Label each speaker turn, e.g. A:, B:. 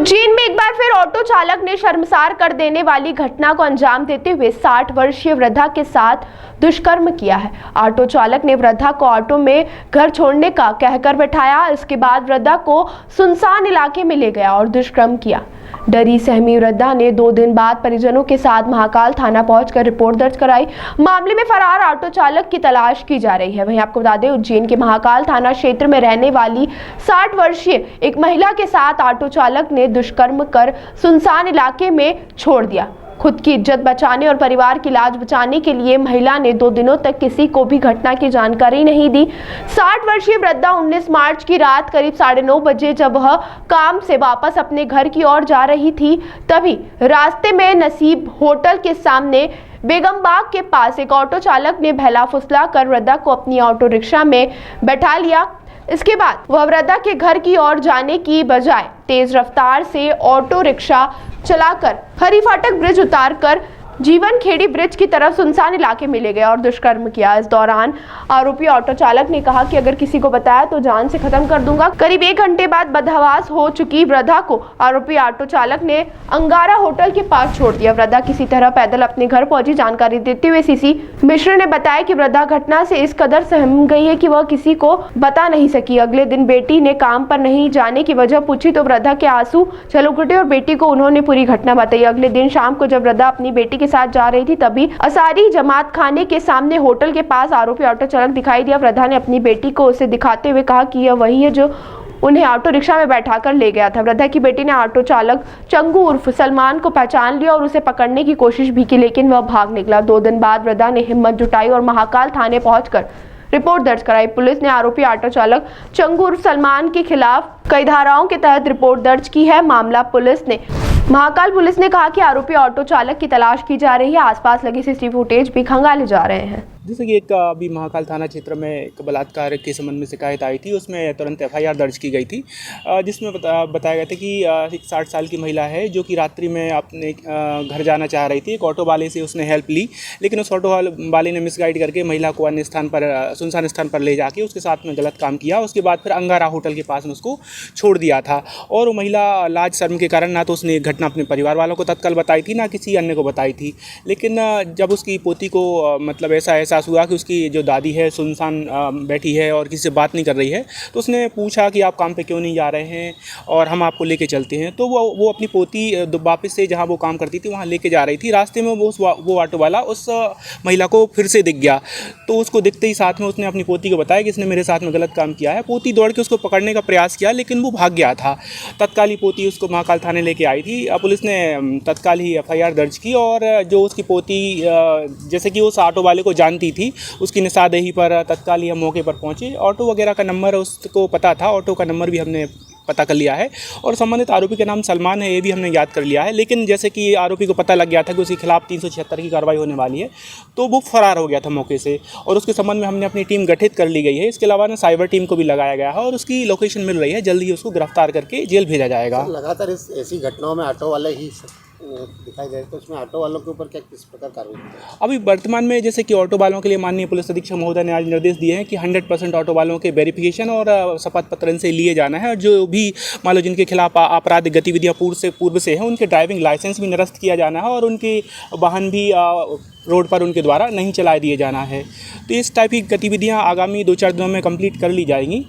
A: उज्जैन में एक बार फिर ऑटो चालक ने शर्मसार कर देने वाली घटना को अंजाम देते हुए 60 वर्षीय वृद्धा के साथ दुष्कर्म किया है। ऑटो चालक ने वृद्धा को ऑटो में घर छोड़ने का कहकर बैठाया। इसके बाद वृद्धा को सुनसान इलाके में ले गया और दुष्कर्म किया। डरी सहमी वृद्धा ने 2 दिन बाद परिजनों के साथ महाकाल थाना पहुंचकर रिपोर्ट दर्ज कराई। मामले में फरार ऑटो चालक की तलाश की जा रही है। वहीं आपको बता दें, उज्जैन के महाकाल थाना क्षेत्र में रहने वाली 60 वर्षीय एक महिला के साथ ऑटो चालक ने दुष्कर्म कर सुनसान इलाके में छोड़ दिया। खुद की इज्जत बचाने और परिवार की लाज बचाने के लिए महिला ने 2 दिनों तक किसी को भी घटना की जानकारी नहीं दी। 60 वर्षीय वृद्धा 19 मार्च की रात करीब 9:30 बजे जब वह काम से वापस अपने घर की ओर जा रही थी, तभी रास्ते में नसीब होटल के सामने बेगम बाग के पास एक ऑटो चालक ने बहला फुसला कर वृद्धा को अपनी ऑटो रिक्शा में बैठा लिया। इसके बाद वह वृद्धा के घर की ओर जाने की बजाय तेज रफ्तार से ऑटो रिक्शा चलाकर हरी फाटक ब्रिज उतारकर जीवन खेड़ी ब्रिज की तरफ सुनसान इलाके में ले गया और दुष्कर्म किया। इस दौरान आरोपी ऑटो चालक ने कहा कि अगर किसी को बताया तो जान से खत्म कर दूंगा। करीब 1 घंटे बाद बदहवास हो चुकी वृद्धा को आरोपी ऑटो चालक ने अंगारा होटल के पास छोड़ दिया। वृद्धा किसी तरह पैदल अपने घर पहुंची। जानकारी देते हुए सीसी मिश्र ने बताया कि वृद्धा घटना से इस कदर सहम गई है कि वह किसी को बता नहीं सकी। अगले दिन बेटी ने काम पर नहीं जाने की वजह पूछी तो वृद्धा के आंसू छलक उठे और बेटी को उन्होंने पूरी घटना बताई। अगले दिन शाम को जब वृद्धा अपनी बेटी के साथ जा रही थी, तभी असारी जमात खाने के सामने होटल के पास आरोपी ऑटो चालक दिखाई दिया। वृद्धा ने अपनी बेटी को उसे दिखाते हुए कहा कि यह वही है जो उन्हें ऑटो रिक्शा में बैठाकर ले गया था। वृद्धा की बेटी ने ऑटो चालक चंगू उर्फ सलमान को पहचान लिया और उसे पकड़ने की कोशिश भी की, लेकिन वह भाग निकला। 2 दिन बाद वृद्धा ने हिम्मत जुटाई और महाकाल थाने पहुंचकर रिपोर्ट दर्ज कराई। पुलिस ने आरोपी ऑटो चालक चंगू उर्फ सलमान के खिलाफ कई धाराओं के तहत रिपोर्ट दर्ज की है। महाकाल पुलिस ने कहा कि आरोपी ऑटो चालक की तलाश की जा रही है। आसपास लगे सीसीटीवी फुटेज भी खंगाले जा रहे हैं।
B: जैसे कि एक अभी महाकाल थाना क्षेत्र में एक बलात्कार के संबंध में शिकायत आई थी, उसमें तुरंत एफआईआर दर्ज की गई थी, जिसमें बताया गया था कि एक 60 साल की महिला है जो कि रात्रि में अपने घर जाना चाह रही थी। एक ऑटो वाले से उसने हेल्प ली, लेकिन उस ऑटो वाले ने मिसगाइड करके महिला को अन्य स्थान पर, सुनसान स्थान पर ले जाके उसके साथ में गलत काम किया। उसके बाद फिर अंगारा होटल के पास में उसको छोड़ दिया था और वो महिला लाज शर्म के कारण ना तो उसने घटना अपने परिवार वालों को तत्काल बताई थी, ना किसी अन्य को बताई थी। लेकिन जब उसकी पोती को मतलब ऐसा एहसास हुआ कि उसकी जो दादी है सुनसान बैठी है और किसी से बात नहीं कर रही है, तो उसने पूछा कि आप काम पे क्यों नहीं जा रहे हैं और हम आपको लेके चलते हैं। तो वो अपनी पोती वापस से जहाँ वो काम करती थी वहाँ लेके जा रही थी। रास्ते में वो ऑटो वाला उस महिला को फिर से दिख गया, तो उसको दिखते ही साथ में उसने अपनी पोती को बताया कि इसने मेरे साथ में गलत काम किया है। पोती दौड़ के उसको पकड़ने का प्रयास किया, लेकिन वो भाग गया था। तत्काल ही पोती उसको महाकाल थाने लेके आई थी। पुलिस ने तत्काल ही एफआईआर दर्ज की और जो उसकी पोती जैसे कि उस ऑटो वाले को जानती थी, उसकी निशानदेही पर तत्काल ही हम मौके पर पहुंचे। ऑटो वगैरह का नंबर उसको पता था, ऑटो का नंबर भी हमने पता कर लिया है और संबंधित आरोपी का नाम सलमान है, ये भी हमने याद कर लिया है। लेकिन जैसे कि आरोपी को पता लग गया था कि उसके खिलाफ 376 की कार्रवाई होने वाली है, तो वो फरार हो गया था मौके से और उसके संबंध में हमने अपनी टीम गठित कर ली गई है। इसके अलावा साइबर टीम को भी लगाया गया है और उसकी लोकेशन मिल रही है। जल्द ही उसको गिरफ्तार करके जेल भेजा जाएगा।
C: लगातार ऐसी घटनाओं में ऑटो वाले ही दिखाई दे रहे, तो उसमें ऑटो वालों के ऊपर क्या किस प्रकार कार्रवाई की जाए?
B: अभी वर्तमान में जैसे कि ऑटो वालों के लिए माननीय पुलिस अधीक्षक महोदय ने आज निर्देश दिए हैं कि 100% ऑटो वालों के वेरिफिकेशन और शपथ पत्र इनसे लिए जाना है और जो भी मान लो जिनके खिलाफ आपराधिक गतिविधियां पूर्व से हैं, उनके ड्राइविंग लाइसेंस भी निरस्त किया जाना है और उनके वाहन भी रोड पर उनके द्वारा नहीं चला दिए जाना है। तो इस टाइप की गतिविधियाँ आगामी 2-4 दिनों में कंप्लीट कर ली जाएंगी।